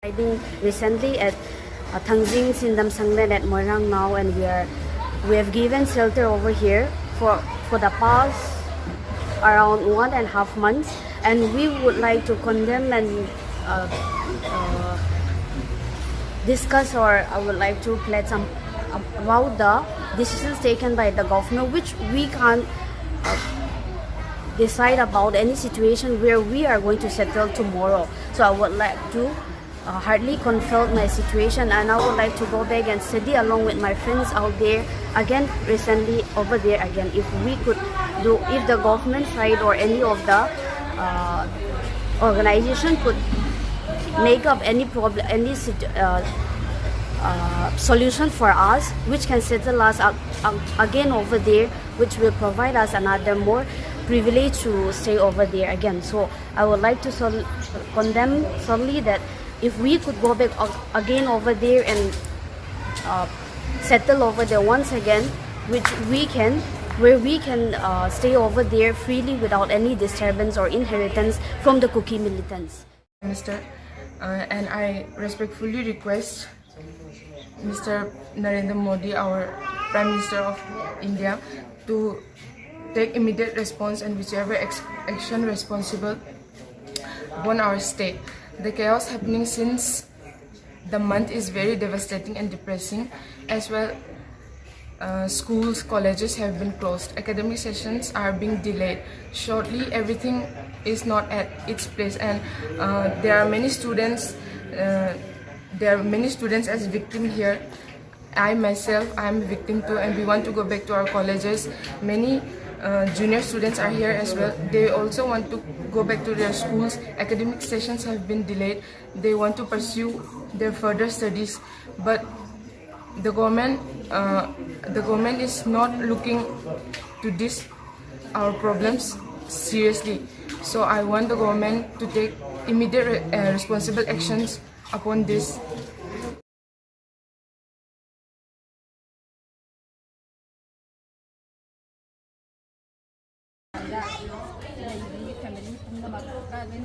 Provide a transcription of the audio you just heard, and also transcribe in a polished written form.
Riding recently at Angangsingna at Moirang now, and we have given shelter over here for the past around 1.5 months, and we would like to condemn and discuss, or I would like to pledge some about the decisions taken by the governor, which we can't decide about any situation where we are going to settle tomorrow. So I would like to hardly confront my situation, and I would like to go back and study along with my friends out there again recently over there again. If we could do, if the government side or any of the organization could make up any problem, any solution for us which can settle us again over there, which will provide us another more privilege to stay over there again. So I would like to condemn solely that if we could go back again over there and settle over there once again, where we can stay over there freely without any disturbance or inheritance from the Kuki militants. Mr. And I respectfully request Mr. Narendra Modi, our Prime Minister of India, to take immediate response and whichever action responsible upon our state. The chaos happening since the month is very devastating and depressing. As well, schools, colleges have been closed. Academic sessions are being delayed. Shortly, everything is not at its place, and there are many students. As victims here. I myself, I am a victim too, and we want to go back to our colleges. Many junior students are here as well. They also want to go back to their schools. Academic sessions have been delayed. They want to pursue their further studies, but the government is not looking to this our problems seriously. So I want the government to take immediate responsible actions upon this. Family